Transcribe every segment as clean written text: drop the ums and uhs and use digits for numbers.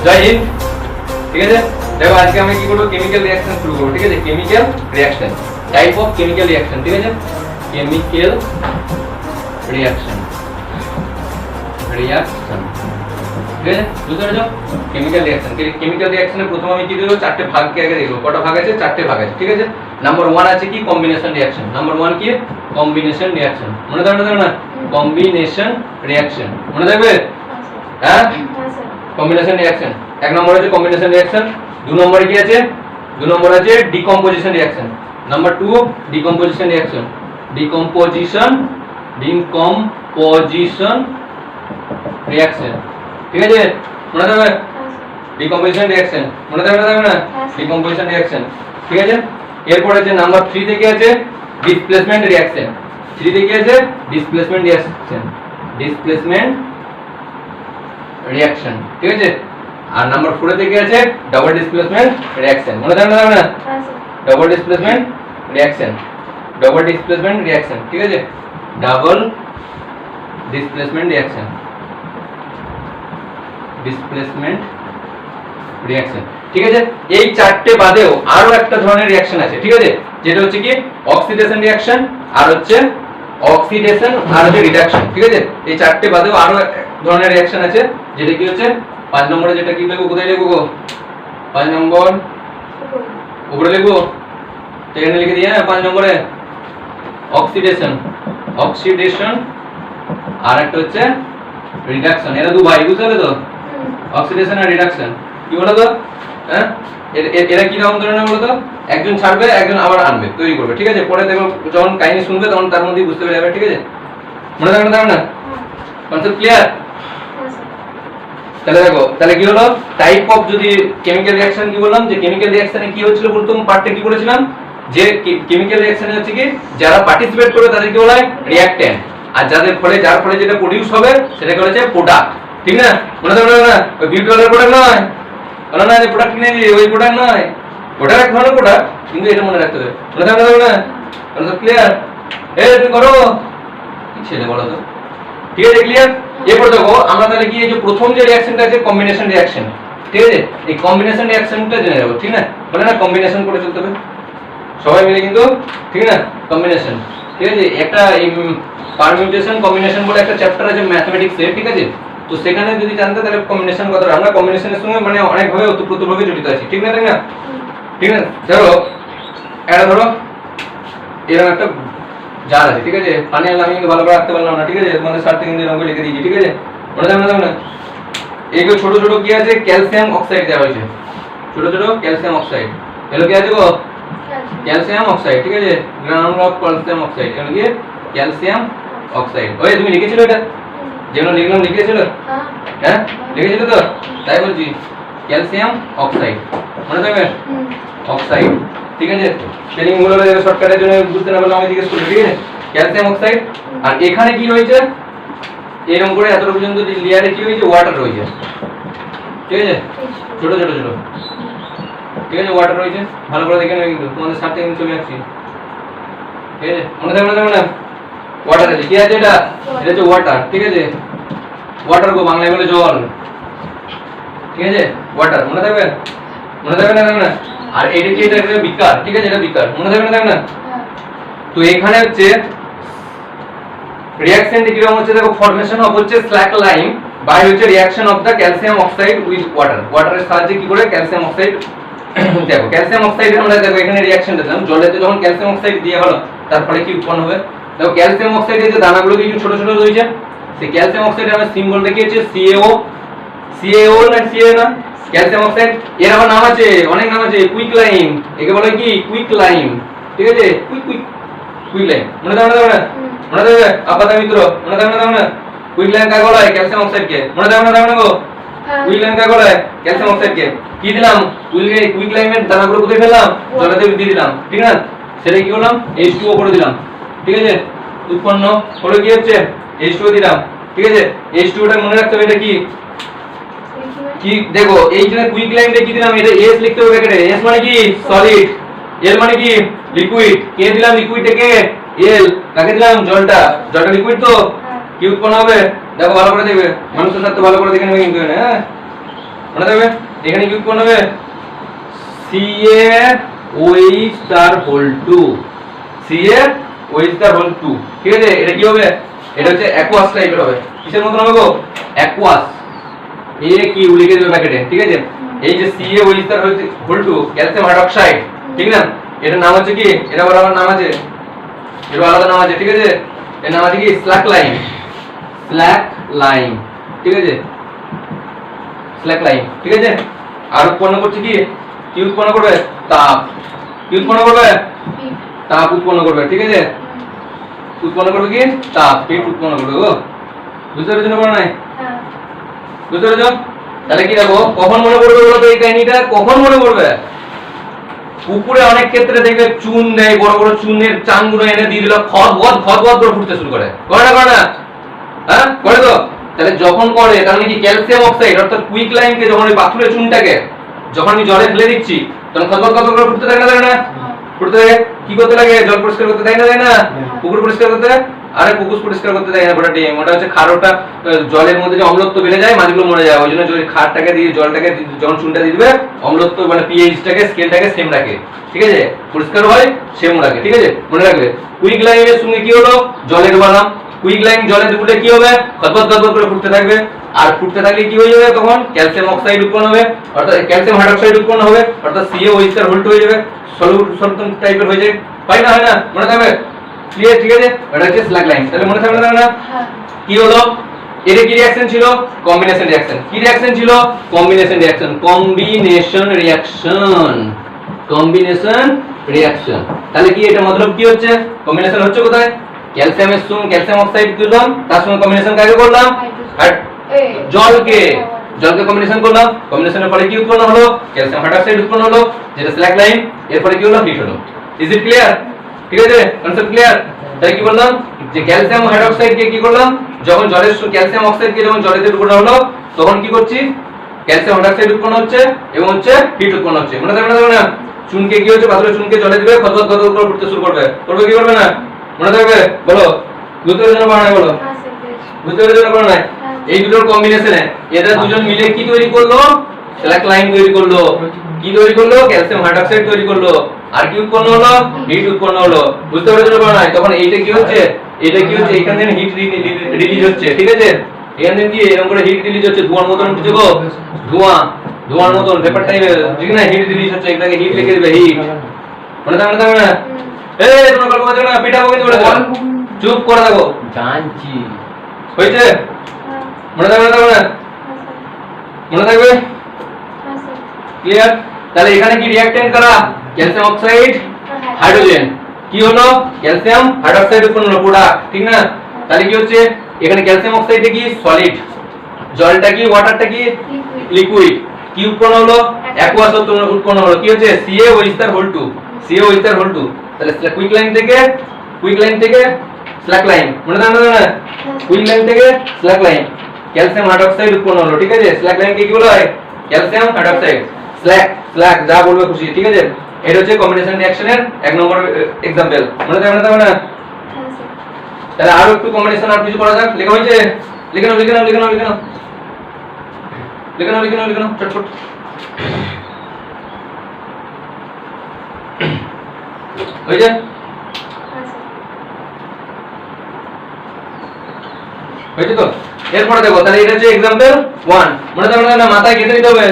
জয় হিন্দ। ঠিক আছে, দেখো আজকে আমি কি করবো, কেমিক্যাল রিঅ্যাকশন শুরু করবো। ঠিক আছে, chemical reaction, type of chemical reaction. ঠিক আছে, কেমিক্যাল রিঅ্যাকশন, রিঅ্যাকশন। ঠিক আছে, বুঝতে পেরেছো? কেমিক্যাল রিঅ্যাকশন, কেমিক্যাল রিঅ্যাকশনে প্রথমে আমি কি দেবো, চারটে ভাগকে আগে দেখবো। কটা ভাগ আছে? চারটে ভাগ আছে। ঠিক আছে, নাম্বার 1 আছে কি, কম্বিনেশন রিঅ্যাকশন। নাম্বার 1 কি, কম্বিনেশন রিঅ্যাকশন। মনে থাকবে না? কম্বিনেশন রিঅ্যাকশন মনে থাকবে? হ্যাঁ, কম্বিনেশন রিঅ্যাকশন। 1 নম্বর আছে কম্বিনেশন রিঅ্যাকশন। 2 নম্বরে কি আছে? 2 নম্বর আছে decomposition reaction. Number 2 decomposition reaction, decomposition reaction. ঠিক আছে, মনে থাকবে? ডিকম্পোজিশন রিঅ্যাকশন মনে থাকবে না? Decomposition reaction. ঠিক আছে, এরপর আছে নাম্বার 3 থেকে আছে ডিসপ্লেসমেন্ট রিঅ্যাকশন। 3 থেকে আছে ডিসপ্লেসমেন্ট রিঅ্যাকশন, ডিসপ্লেসমেন্ট রিঅ্যাকশন। ঠিক আছে, আর নাম্বার 4 থেকে আছে ডাবল ডিসপ্লেসমেন্ট রিঅ্যাকশন। মনে থাকবে না? Double displacement reaction, double displacement reaction. ঠিক আছে, double displacement reaction, displacement reaction. ঠিক আছে, এই চারটে বাদেও আরো একটা ধরনের রিঅ্যাকশন আছে। ঠিক আছে, যেটা হচ্ছে কি অক্সিডেশন রিঅ্যাকশন, আর হচ্ছে অক্সিডেশন, আর হচ্ছে রিডাকশন। ঠিক আছে, এই চারটে বাদেও আরো এক ধরনের রিঅ্যাকশন আছে, যেটা কি হচ্ছে 5 নম্বরে, যেটা কি লিখবো, কোথায় লিখবো? 5 নম্বর উপরে লিখবো, এখানে লিখে দিই। হ্যাঁ, 5 নম্বরে অক্সিডেশন, অক্সিডেশন, আর একটা হচ্ছে রিডাকশন। এরা দু ভাই, বুঝতে পারলে তো? অক্সিডেশন আর রিডাকশন কি বলো তো? হ্যাঁ, এরা কি রকম ধরনের বলো তো? একজন ছাড়বে, একজন আবার আনবে, তৈরি করবে। ঠিক আছে, পরে দেখো যখন কাহিনী শুনবে তখন তার মধ্যেই বুঝতে পেরে যাবে। ঠিক আছে, মনে থাকবে না? Concept clear? তাহলে দেখো, তাহলে কি হলো টাইপ অফ, যদি কেমিক্যাল রিঅ্যাকশন কি বললাম, যে কেমিক্যাল রিঅ্যাকশনে কি হচ্ছিল প্রথম পার্টে কি করেছিলাম, যে কেমিক্যাল রিঅ্যাকশনে হচ্ছে কি যারা পার্টিসিপেট করবে তাদেরকে বলা হয় রিঅ্যাকট্যান্ট, আর যার ফলে যেটা প্রোডিউস হবে সেটাকে বলা যায় প্রোডাক্ট। ঠিক না? মনে থাকবে না? ওই বিউটিওয়ালের প্রোডাক্ট নয়, বলো না যে প্রোডাক্ট কিনে দিই, ওই প্রোডাক্ট নয়, ওটা এক ধরনের প্রোডাক্ট, কিন্তু এটা মনে রাখতে হবে। মনে থাকবে না? Concept clear? এই তুমি করো কি ছেলে বলো তো? ঠিক আছে, ক্লিয়ার? এরপর দেখো আমরা তাহলে কি, এই যে প্রথম যে রিঅ্যাকশনটা আছে কম্বিনেশন রিঅ্যাকশন। ঠিক আছে, এই কম্বিনেশন রিঅ্যাকশনটা জেনে যাবো। ঠিক না? বলে না কম্বিনেশন করে চলতে হবে সবাই মিলে কিন্তু। ঠিক না? কম্বিনেশন। ঠিক আছে, একটা পারমিউটেশন কম্বিনেশন বলে একটা চ্যাপ্টার আছে ম্যাথমেটিক্সে। ঠিক আছে, তো সেখানে যদি জানতে তাহলে কম্বিনেশন কথাটা, আমরা কম্বিনেশনের সঙ্গে মানে অনেক ভাবে ওতপ্রোতভাবে জড়িত আছি। ঠিক না? তাই না? ঠিক আছে, ধরো এটা ধরো এরকম একটা জার আছে। ঠিক আছে, পানি আনলে আমি কিন্তু ভালো করে রাখতে পারলাম না। ঠিক আছে, তোমাদের স্যারটা কিন্তু এরকম করে লিখে দিয়েছি। ঠিক আছে, মনে থাকবে না? এইগুলো ছোট ছোট কি আছে, ক্যালসিয়াম অক্সাইড দেওয়া হয়েছে। ছোট ছোট ক্যালসিয়াম অক্সাইড, এগুলো কি আছে গো? Calcium oxide. ঠিক আছে, গ্রাউন্ড অফ ক্যালসিয়াম অক্সাইড, এগুলো কি ক্যালসিয়াম অক্সাইড। ওই তুমি লিখেছিল এটা, যেগুলো লিখলাম লিখেছিল? হ্যাঁ, লিখেছিল তো? তাই বলছি ক্যালসিয়াম অক্সাইড, মনে থাকবে? অক্সাইড। ঠিক আছে, স্পেলিং গুলো শর্টকাটের জন্য বুঝতে না পারলে আমি জিজ্ঞেস করি। ঠিক আছে, ক্যালসিয়াম অক্সাইড। আর এখানে কি রয়েছে, এরকম করে এত পর্যন্ত লেয়ারে কি রয়েছে, ওয়াটার রয়েছে। ঠিক আছে, ছোট ছোট ছোট। ঠিক আছে, ওয়াটার রয়েছে, ভালো করে দেখে নেবে কিন্তু, তোমাদের সাথে কিন্তু চলে আসছি। ঠিক আছে, মনে থাকবে না? ওয়াটার আছে, কি আছে এটা? এটা হচ্ছে ওয়াটার। ঠিক আছে, ওয়াটার গো বাংলায় বলে জল। ঠিক আছে, ওয়াটার, মনে থাকবে? মনে থাকবে না? আর এটা কি, এটা একটা বিকার। ঠিক আছে, এটা বিকার, মনে থাকবে না? তো এখানে হচ্ছে রিঅ্যাকশনটি কিরকম হচ্ছে, দেখো ফর্মেশন অফ হচ্ছে স্ল্যাক লাইম বাই হচ্ছে reaction of the calcium oxide with water. ওয়াটারের সাহায্যে কি করে ক্যালসিয়াম অক্সাইড, দেখো ক্যালসিয়াম অক্সাইড আমরা দেখো এখানে রিঅ্যাকশনটা দিলাম, জলেতে যখন ক্যালসিয়াম অক্সাইড দেওয়া হলো তার ফলে কি উৎপন্ন হবে, দেখো ক্যালসিয়াম অক্সাইডের যে দানাগুলো কিছু ছোট ছোট রয়েছে, সেই ক্যালসিয়াম অক্সাইডের আমরা সিম্বল দেখিয়েছি CaO। CaO না CA না, ক্যালসিয়াম অক্সাইড। এর আবার নাম আছে, অনেক নাম আছে, কুইক লাইম, একে বলে কি কুইক লাইম। ঠিক আছে, কুইক লাইম, মনে থাকবে না? মনে থাকবে আপাতত মিত্র? মনে থাকবে না? কুইক লাইম কাকে বলা হয়? ক্যালসিয়াম অক্সাইড কে। মনে থাকবে না গো? কুইক লাইম কাকে বলা হয়? ক্যালসিয়াম অক্সাইড কে। কি দিলাম, কুইক লাইমের দানাগুলো কোথায় ফেললাম, জলেতে দিয়ে দিলাম। ঠিক না? সেটা কি করলাম, H2O করে দিলাম। ঠিক আছে, উৎপন্ন হলো কি হচ্ছে, H2O দিলাম। ঠিক আছে, H2O মনে রাখতে হবে, এটা কি কি দেখো এই যে কুইক লাইমটা কি দিলাম, এটা S লিখতে হবে ব্র্যাকেটে। S মানে কি সলিড, L মানে কি লিকুইড। কে দিলাম লিকুইডটাকে, L। কাকে দিলাম, জলটা। জলটা লিকুইড তো কি উৎপন্ন হবে, দেখো ভালো করে দেখবে, মানুষের সাথে ভালো করে দেখে নেবে কিন্তু। হ্যাঁ, মনে থাকবে এখানে কি উৎপন্ন হবে CaOH star whole 2 CaOH star whole 2 ঠিক আছে এটা কি হবে এটা হচ্ছে অ্যাকুয়াস টাইপের হবে কিসের মতন হবে গো অ্যাকুয়াস এ কি লিখে দেবে প্যাকেটে ঠিক আছে এই যে CaOH star whole 2 calcium hydroxide ঠিক না এটার নাম হচ্ছে কি এটা আলাদা নাম আছে এর আলাদা নাম আছে ঠিক আছে এর নাম আছে কি স্ল্যাক লাইন ঠিক আছে স্ল্যাক লাইন ঠিক আছে আর উৎপন্ন করছে কি কি উৎপন্ন করবে তাপ কি উৎপন্ন করবে তাপ উৎপন্ন করবে ঠিক আছে উৎপন্ন করবে কি তাপ হিট উৎপন্ন করবে গো বুঝতে পেরেছো না নাই বুঝতে পেরেছো তাহলে কি দেখো কখন মনে পড়বে বলো তো এই কাহিনীটা কখন মনে পড়বে পুকুরে অনেক ক্ষেত্রে দেখবে চুন দেয় বড় বড় চুনের চানগুলো এনে দিয়ে দিল খদ করে ফুটতে শুরু করে না হ্যাঁ করে তো তাহলে যখন করে তার মানে কি ক্যালসিয়াম অক্সাইড অর্থাৎ কুইক লাইমকে যখন ওই পাথরের চুনটাকে যখন আমি জলে ফেলে দিচ্ছি তখন খদ করে ফুটতে থাকে না ফুটতে থাকে কি করতে লাগে জল পরিষ্কার করতে দেয় না পুকুর পরিষ্কার করতে আরে পুকুর পরিষ্কার করতে দেয় না গোটা ডিম ওটা হচ্ছে খারটা জলের মধ্যে যে অম্লত্ব বেড়ে যায় মাছগুলো মরে যায় ওই জন্য যদি খারটাকে দিয়ে জলটাকে যখন চুনটা দিয়ে দিবে অম্লত্ব মানে পিএইচটাকে স্কেলটাকে সেম রাখে ঠিক আছে পরিষ্কার হয় সেম রাখে ঠিক আছে মনে রাখবে কুইক লাইমের সঙ্গে কি হলো জলের বানাম কুইক লাইম জলে দুপুরে কি হবে গদগদ করে ফুটতে থাকবে আর ফুটতে থাকলে কি হয়ে যাবে তখন ক্যালসিয়াম অক্সাইড উৎপন্ন হবে অর্থাৎ ক্যালসিয়াম হাইড্রোক্সাইড উৎপন্ন হবে অর্থাৎ CaOH স্টার হোল 2 হয়ে যাবে সলিউশন টাইপের হয়ে যায় হয় না মনে থাকবে ক্লিয়ার ঠিক আছে এটা হচ্ছে স্ল্যাক লাইন তাহলে মনে থাকবে না কি হলো এর কি রিঅ্যাকশন ছিল কম্বিনেশন রিঅ্যাকশন কি রিঅ্যাকশন ছিল কম্বিনেশন রিঅ্যাকশন তাহলে কি এটা মতলব কি হচ্ছে কম্বিনেশন হচ্ছে কোথায় ক্যালসিয়ামের সঙ্গে ক্যালসিয়াম অক্সাইড দিলাম তার সঙ্গে কম্বিনেশন কাকে করলাম আর জলকে কম্বিনেশন করলাম কম্বিনেশনের পরে কি উৎপন্ন হলো ক্যালসিয়াম হাইড্রোক্সাইড উৎপন্ন হলো যেটা স্ল্যাক লাইন এরপরে কি হলো হিট হলো ইজ ইট ক্লিয়ার ঠিক আছে কনসেপ্ট ক্লিয়ার তাই কি বললাম যে ক্যালসিয়াম হাইড্রোক্সাইড কে কি করলাম যখন জলের ক্যালসিয়াম অক্সাইড কে যখন জলেতে ডুবানো হলো তখন কি করছি ক্যালসিয়াম হাইড্রোক্সাইড উৎপন্ন হচ্ছে এবং হচ্ছে হিট উৎপন্ন হচ্ছে মনে থাকবে না চুনকে কি হচ্ছে পাথরের চুনকে জলে দিবে খদখদ করে ফুটতে শুরু করবে কি করবে না মনে থাকবে বলো বুঝতে পেরেছো না বলো বুঝতে পেরেছো না এই দুটোর কম্বিনেশনে এরা দুজন মিলে কি তৈরি করলো স্ল্যাক লাইন তৈরি করলো কি তৈরি করলো ক্যালসিয়াম হাইড্রোক্সাইড তৈরি করলো আর কি উৎপন্ন হলো হিট উৎপন্ন হলো বুঝতে পেরেছো না তখন এইটা কি হচ্ছে এখান থেকে হিট রিলিজ হচ্ছে ঠিক আছে এখান থেকে কি এরকম করে হিট রিলিজ হচ্ছে ধোঁয়ার মতন উঠছে গো ধোঁয়ার মতন পেপার টাইপের ঠিক না হিট রিলিজ হচ্ছে এটাকে হিট লিখে দিবে হিট মনে থাকবে না এই তোমরা গল্প করছো না পিটাবো কিন্তু বলে চুপ করে থাকো জানছি হয়েছে মনে থাকবে মনে থাকবে ক্লিয়ার তাহলে এখানে কি রিঅ্যাকট্যান্ট করা ক্যালসিয়াম অক্সাইড হাইড্রোজেন কি হলো ক্যালসিয়াম হাইড্রোক্সাইড উৎপন্ন হলো প্রোডাক্ট ঠিক না তাহলে কি হচ্ছে এখানে ক্যালসিয়াম অক্সাইডে কি সলিড জলটা কি ওয়াটারটা কি লিকুইড কি উৎপন্ন হলো অ্যাকুয়াস উৎপন্ন হলো কি হচ্ছে CaOH স্টার হোল 2 তাহলে কুইক লাইন থেকে স্ল্যাক লাইন মনে থাকবে না কুইক লাইন থেকে স্ল্যাক লাইন ক্যালসিয়াম হাইড্রোক্সাইড উৎপন্ন হলো ঠিক আছে স্ল্যাক লাইন কে কি বলা হয় ক্যালসিয়াম হাইড্রোক্সাইড স্ল্যাক যা বলবে খুশি ঠিক আছে এটা হচ্ছে কম্বিনেশন রিঅ্যাকশনের এক নম্বর एग्जांपल মনে থাকবে না তাহলে আরো একটু কম্বিনেশন আর কিছু করা যাক লেখা হয়েছে লিখে নাও চটপট হয়েছে হয়েছে তো এরপরে দেখো তাহলে এটা হচ্ছে एग्जांपल 1 মনে থাকবে না মাথায় গেঁথে নিতে হবে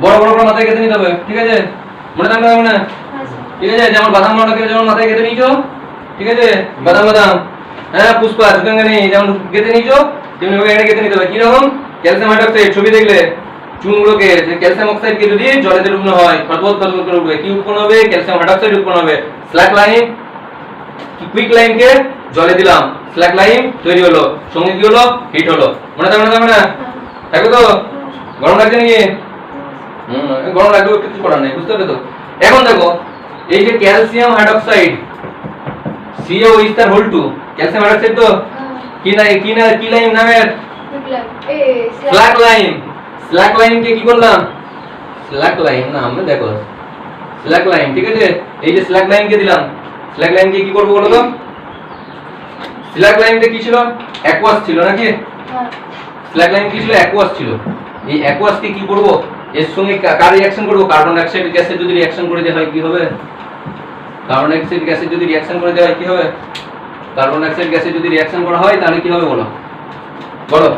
বড় মাথায় গেঁথে নিতে হবে ঠিক আছে মনে থাকবে না ঠিক আছে যেমন বাদাম মাটাকে যেমন মাথায় গেঁথে নিছো ঠিক আছে বাদাম হ্যাঁ পুষ্পা সুগন্ধা নেই যেমন গেঁথে নিছো তেমনি ভাবে এটা গেঁথে নিতে হবে কি রকম ক্যালসিয়াম হাইড্রোক্সাইড ছবি দেখলে চুনগুলোকে যে ক্যালসিয়াম অক্সাইড কে যদি জলে ডুবানো হয় খদখদ করে উঠবে কি উৎপন্ন হবে ক্যালসিয়াম হাইড্রোক্সাইড উৎপন্ন হবে স্ল্যাক লাইন কুইক লাইন কে জলে দিলাম স্ল্যাক লাইন তৈরি হলো সঙ্গে কি হলো হিট হলো মনে থাকবে না থাকবে তো গরম লাগছে নাকি গরম লাগলেও কিছু করার নেই বুঝতে পেরেছো তো এখন দেখো এই যে calcium hydroxide CaOH star whole 2 calcium hydroxide তো কি লাইন নামের স্ল্যাক লাইন কে কি করলাম স্ল্যাক লাইন নাম দেখো স্ল্যাক লাইন ঠিক আছে এই যে স্ল্যাক লাইন কে দিলাম স্ল্যাক লাইন কে কি করব বলো তো স্ল্যাক লাইনটা কি ছিল অ্যাকুয়াস ছিল নাকি স্ল্যাক লাইন কি ছিল অ্যাকুয়াস ছিল এই অ্যাকুয়াস কে কি করব এর সঙ্গে কার রিঅ্যাকশন করব কার্বন ডাই অক্সাইড গ্যাসের যদি রিঅ্যাকশন করে দেওয়া হয় কি হবে কার্বন ডাই অক্সাইড গ্যাসের যদি রিঅ্যাকশন করে দেওয়া হয় কি হবে কার্বন ডাই অক্সাইড গ্যাসের যদি রিঅ্যাকশন করা হয় তাহলে কি হবে বলো বলো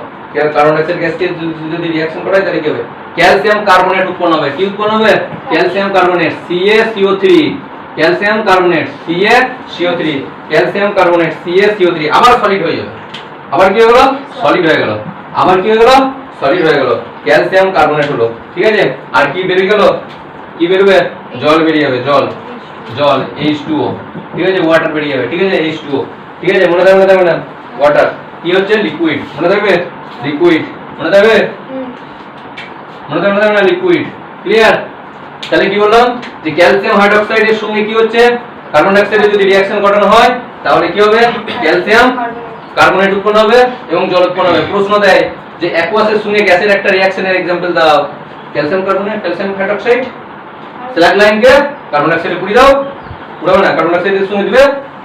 কার্বন ডাই অক্সাইড গ্যাসকে যদি রিঅ্যাকশন করা হয় তাহলে কি হবে ক্যালসিয়াম কার্বনেট উৎপন্ন হবে কি উৎপন্ন হবে calcium carbonate CaCO3 calcium carbonate CaCO3 calcium carbonate CaCO3 আবার সলিড হয়ে যাবে আবার কি হয়ে গেল সলিড হয়ে গেল আবার কি হয়ে গেল সলিড হয়ে গেল ক্যালসিয়াম কার্বনেট হলো ঠিক আছে আর কি বেরিয়ে গেল কি বেরোবে জল বেরিয়ে যাবে জল জল H2O ঠিক আছে ওয়াটার বেরিয়ে যাবে ঠিক আছে H2O ঠিক আছে মনে থাকবে না ওয়াটার কি হচ্ছে লিকুইড মনে থাকবে লিকুইড মনে থাকবে না লিকুইড ক্লিয়ার তাহলে কি বললাম যে ক্যালসিয়াম হাইড্রোক্সাইডের সঙ্গে কি হচ্ছে কার্বন ডাই অক্সাইডের যদি রিঅ্যাকশন ঘটানো হয় তাহলে কি হবে ক্যালসিয়াম কার্বনেট উৎপন্ন হবে এবং জল উৎপন্ন হবে প্রশ্ন দেয় যে অ্যাকুয়াসের সঙ্গে গ্যাসের একটা রিঅ্যাকশনের एग्जांपल দাও calcium carbonate calcium hydroxide slug লাইনকে কার্বন ডাই অক্সাইডে পুরি দাও পুরাও না কার্বন ডাই অক্সাইডের সঙ্গে দিবে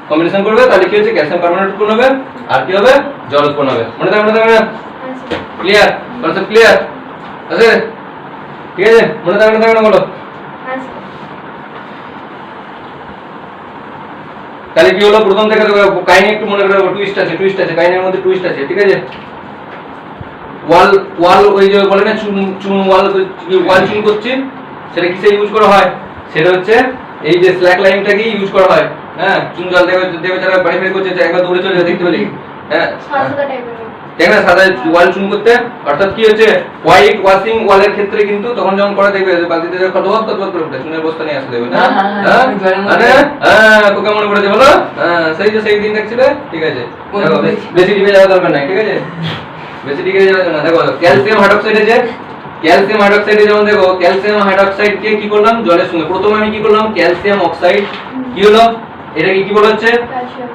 কম্বিনেশন করবে তাহলে কি হচ্ছে ক্যালসিয়াম কার্বনেট উৎপন্ন হবে আর কি হবে জল উৎপন্ন হবে মনে থাকবে না ক্লিয়ার কনসেপ্ট ক্লিয়ার আছে ঠিক আছে মনে থাকবে না বলো তাহলে কি হলো প্রথম থেকে কাহিনী একটু মনে রাখো টুইস্ট আছে কাহিনীর মধ্যে টুইস্ট আছে ঠিক আছে ওয়াল ওই যে বলে না চুন ওয়াল চুন করছি সেটা কিসে ইউজ করা হয় সেটা হচ্ছে এই যে স্ল্যাক লাইনটাকে ইউজ করা হয় হ্যাঁ চুন জল দেবে যারা বাড়ি ফেরি করছে একবার দৌড়ে চলে দেখতে পেলি হ্যাঁ সাদা টাইপের দেখ না সাদা ওয়াল চুন করতে অর্থাৎ কি হচ্ছে হোয়াইট ওয়াশিং ওয়ালের ক্ষেত্রে কিন্তু তখন যখন করে দেখবে বালতিতে কত করে উঠে চুনের বস্তা নিয়ে আসে দেবে না হ্যাঁ তো কেমন করে বলো হ্যাঁ সেই দিন দেখছিলে ঠিক আছে বেশি ডিবে যাওয়া দরকার নাই ঠিক আছে বেশি ডিবে যাওয়া না দেখো ক্যালসিয়াম হাইড্রোক্সাইড আছে ক্যালসিয়াম হাইড্রোক্সাইডে যেমন দেখো ক্যালসিয়াম হাইড্রোক্সাইড কে কি করলাম জলের সঙ্গে প্রথমে আমি কি করলাম ক্যালসিয়াম অক্সাইড কি হলো এটাকে কি বলা হচ্ছে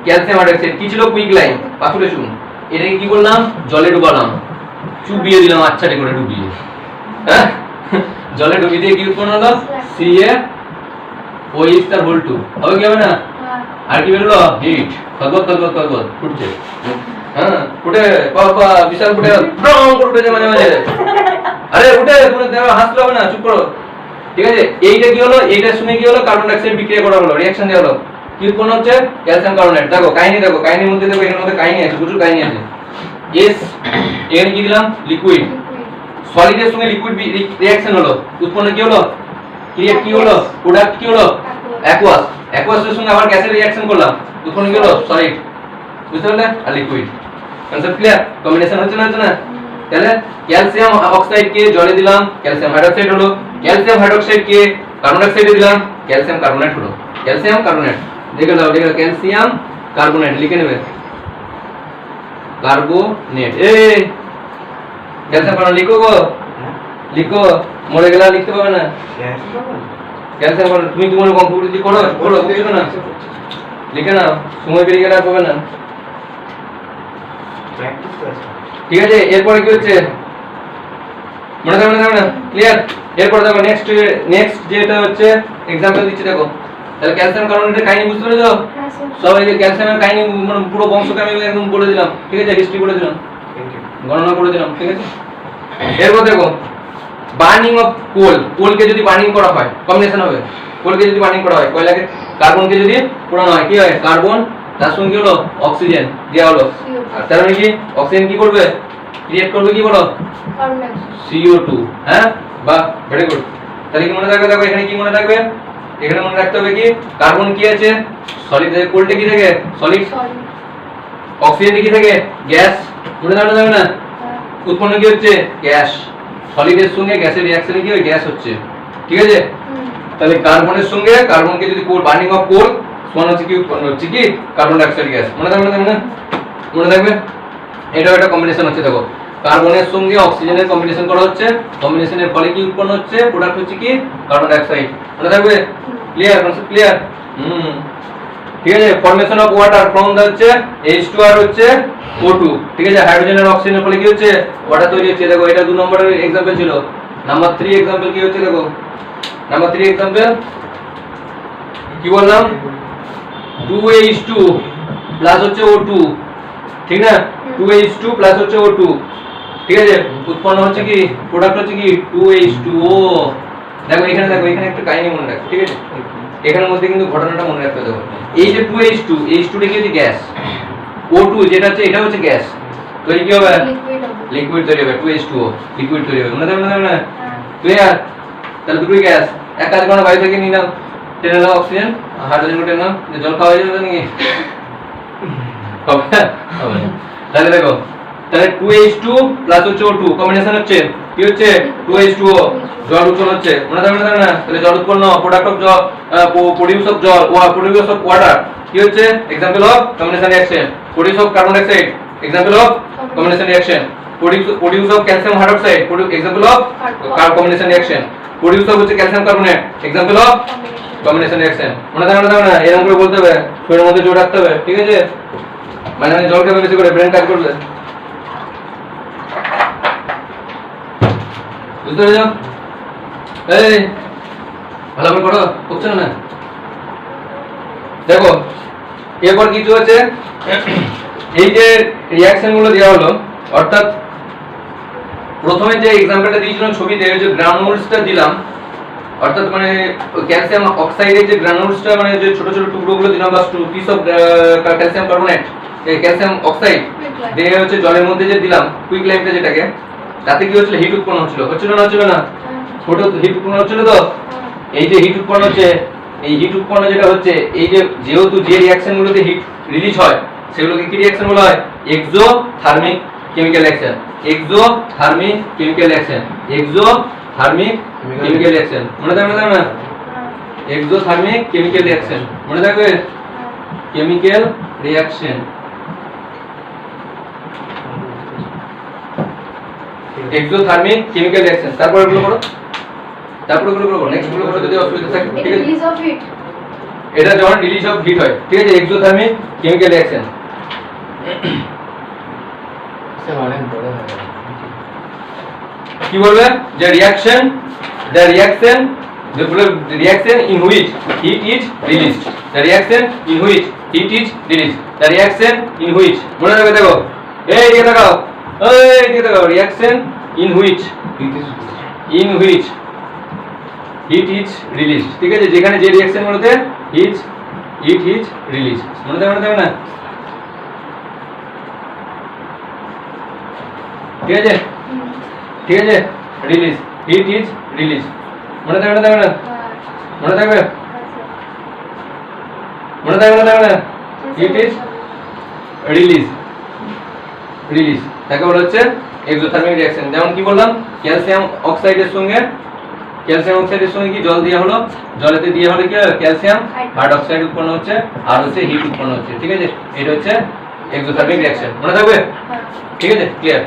ক্যালসিয়াম হাইড্রোক্সাইড কি ছিল কুইক লাইন পাথরে চুন এটাকে কি করলাম জলে ডুবালাম চুবিয়ে দিলাম আচ্ছাটে করে ডুবিয়ে হ্যাঁ জলে ডুবিয়ে দিয়ে কি উৎপন্ন হলো CaOH2 হবে কি হবে না আর কি বেরোলো হিট কলবল ফুটছে হ্যাঁ ফুটে বাবা বিশাল ফুটে ব্রং করে উঠেছে মাঝে মাঝে আরে উঠে তুমি দেখো হাসলে হবে না চুপ করো ঠিক আছে এইটা কি হলো এইটার সঙ্গে কি হলো কার্বন ডাই অক্সাইড বিক্রিয়া করা হলো রিঅ্যাকশন দেওয়া হলো কি উৎপন্ন হচ্ছে ক্যালসিয়াম কার্বনেট দেখো কাহিনীর মধ্যে দেখো এর মধ্যে কাহিনী আছে প্রচুর কাহিনী আছে এস এর কি দিলাম লিকুইড সলিডের সঙ্গে লিকুইড রিঅ্যাকশন হলো উৎপন্ন কি হলো ক্রিয়েট কি হলো প্রোডাক্ট কি হলো অ্যাকুয়াসের সঙ্গে আবার গ্যাসের রিঅ্যাকশন করলাম উৎপন্ন কি হলো সলিড বুঝতে পারলে আর লিকুইড কনসেপ্ট ক্লিয়ার কম্বিনেশন হচ্ছে না তাহলে ক্যালসিয়াম অক্সাইড কে জলে দিলাম ক্যালসিয়াম হাইড্রোক্সাইড হলো ক্যালসিয়াম হাইড্রোক্সাইড কে কার্বন ডাই অক্সাইডে দিলাম ক্যালসিয়াম কার্বনেট হলো ক্যালসিয়াম কার্বনেট দেখে নাও ক্যালসিয়াম কার্বনেট লিখে নেবে কার্বনেট ক্যালসিয়াম কার্বনেট লিখো মরে গেলে লিখতে পাবে না ক্যালসিয়াম কার্বনেট তুমি তোমার কম্পিউটার করো কিছু না লিখে নাও সময় বেরিয়ে গেলে আর পাবে না ঠিক আছে এরপরে কি হচ্ছে মনে থাকবে না ক্লিয়ার এরপর দেখো নেক্সট যেটা হচ্ছে एग्जांपल দিচ্ছি দেখো তাহলে ক্যালসিয়াম কার্বনেটের কাহিনী বুঝতে পেরেছো সব এই যে ক্যালসিয়ামের কাহিনী মানে পুরো বংশকে আমি একদম বলে দিলাম ঠিক আছে হিস্ট্রি বলে দিলাম গণনা করে দিলাম ঠিক আছে এরপর দেখো বার্নিং অফ কোলকে যদি বার্নিং করা হয় কম্বিনেশন হবে কোলকে যদি বার্নিং করা হয় কয়লাকে কার্বনকে যদি পোড়ানো হয় কি হয় কার্বন তার সঙ্গে কি হলো অক্সিজেন দেওয়া হলো আর তার মানে কি অক্সিজেন কি করবে ক্রিয়েট করবে কি বলো CO2 হ্যাঁ বাহ ভেরি গুড তাহলে কি মনে রাখবে দেখো এখানে কি মনে রাখবে এখানে মনে রাখতে হবে কি কার্বন কি আছে সলিড কোলটা কি থাকে সলিড অক্সিজেন কি থাকে গ্যাস মনে রাখতে হবে না উৎপন্ন কি হচ্ছে গ্যাস সলিডের সঙ্গে গ্যাসের রিঅ্যাকশনে কি হয় গ্যাস হচ্ছে ঠিক আছে তাহলে কার্বনের সঙ্গে কার্বনকে যদি কোল বার্নিং অফ কোল সমান হচ্ছে কি উৎপন্ন হচ্ছে কি কার্বন ডাই অক্সাইড গ্যাস মনে থাকবে না মনে থাকবে এটা একটা কম্বিনেশন হচ্ছে দেখো কার্বনের সঙ্গে অক্সিজেনের কম্বিনেশন করা হচ্ছে কম্বিনেশনের ফলে কি উৎপন্ন হচ্ছে প্রোডাক্ট হচ্ছে কি কার্বন ডাই অক্সাইড মনে থাকবে ক্লিয়ার কনসেপ্ট ক্লিয়ার ঠিক আছে formation of water from the হচ্ছে H2R হচ্ছে O2 ঠিক আছে হাইড্রোজেন আর অক্সিজেনের ফলে কি হচ্ছে ওয়াটার তৈরি হচ্ছে দেখো এটা 2 নম্বরের एग्जांपल ছিল নাম্বার 3 एग्जांपल কি হচ্ছে দেখো নাম্বার 3 एग्जांपल কি বললাম 2H2 প্লাস হচ্ছে O2 ঠিক না 2H2 প্লাস হচ্ছে O2 ঠিক আছে, উৎপন্ন হচ্ছে কি প্রোডাক্ট হচ্ছে কি 2H2O। দেখো এখানে একটা কাহিনী মনে রাখো, ঠিক আছে, এখানের মধ্যে কিন্তু ঘটনাটা মনে রাখতে হবে। এই যে 2H2, H2 টা কি হচ্ছে গ্যাস, O2 যেটা হচ্ছে এটা হচ্ছে গ্যাস, তো এই কি হবে লিকুইড তৈরি হবে, 2H2O লিকুইড তৈরি হবে, মনে থাকবে না? ক্লিয়ার? তাহলে দুটোই গ্যাস, এক কাজ করো বাইরে থেকে নিয়ে নাও, টেনে নাও অক্সিজেন, হাইড্রোজেন টেনে নাও, জল খাওয়া হয়ে যাবে নাকি? হবে হবে। তাহলে দেখো, তাহলে 2H2 প্লাস হচ্ছে O2 কম্বিনেশন হচ্ছে কি হচ্ছে 2H2O, জল উৎপন্ন হচ্ছে, মনে থাকবে না? তাহলে জল উৎপন্ন প্রোডাক্ট অফ জল, প্রোডিউস অফ জল, প্রোডিউস অফ ওয়াটার কি হচ্ছে example of combination reaction, produce of carbon dioxide example of combination reaction, produce of calcium hydroxide example of combination reaction, produce of হচ্ছে calcium carbonate example of combination reaction, মনে থাকবে না? এরকম করে বলতে হবে, শরীরের মধ্যে জোর রাখতে হবে, ঠিক আছে? মানে জল খাবে বেশি করে, ব্রেন কাজ করবে, বুঝতে পেরেছ? এই ভালো করে পড়ো, বুঝছো না? দেখো এরপর কিছু আছে, এই যে রিঅ্যাকশন গুলো দেওয়া হলো, অর্থাৎ প্রথমে যে এক্সাম্পলটা দিয়েছিলাম ছবিতে, ওই যে গ্রানুলসটা দিলাম, অর্থাৎ মানে ক্যালসিয়াম অক্সাইডের যে গ্রানুলসটা, মানে যে ছোট ছোট টুকরোগুলো দিলাম, বা piece of calcium carbonate, calcium oxide দিয়ে হচ্ছে জলের মধ্যে যে দিলাম, কুইক লাইমটা যেটাকে, তাতে কি হচ্ছিল হিট উৎপন্ন হচ্ছিল না? ছোট হিট উৎপন্ন হচ্ছিল। তো এই যে হিট উৎপন্ন হচ্ছে, এই হিট উৎপন্ন যেটা হচ্ছে, এই যে যেহেতু যে রিঅ্যাকশন গুলোতে হিট রিলিজ হয় সেগুলোকে কি রিঅ্যাকশন বলা হয়? Exothermic chemical reaction, exothermic chemical reaction, exothermic chemical reaction, মনে থাকবে না? এক্সোথার্মিক কেমিক্যাল রিঅ্যাকশন, মনে থাকবে? Chemical reaction, exothermic chemical reaction. তারপর এগুলো করো, নেক্সট গুলো করো, যদি অসুবিধা থাকে, ঠিক আছে? রিলিজ অফ হিট, এটা যখন রিলিজ অফ হিট হয়, ঠিক আছে, এক্সোথার্মিক কেমিক্যাল রিঅ্যাকশন। কি বলবে? যে reaction, the reaction in which heat is released, the reaction in which heat is released, the reaction in which, মনে রাখবে, দেখো এই দিকে তাকাও, reaction in which heat is released, ঠিক আছে, যেখানে যে রিঅ্যাকশন গুলোতে heat is released, মনে থাকবে না? ঠিক আছে, রিলিজ, হিট ইজ রিলিজ, মনে থাকবে না? মনে থাকবে না? হিট ইজ রিলিজ তাকে বলা হচ্ছে এক্সোথার্মিক রিঅ্যাকশন। যেমন কি বললাম, ক্যালসিয়াম অক্সাইডের সঙ্গে কি জল দেওয়া হলো, জলেতে দিয়ে হলে কি ক্যালসিয়াম হাইড্রোক্সাইড উৎপন্ন হচ্ছে, আর হচ্ছে হিট উৎপন্ন হচ্ছে, ঠিক আছে? এটা হচ্ছে এক্সোথার্মিক রিঅ্যাকশন, মনে থাকবে? ঠিক আছে, ক্লিয়ার?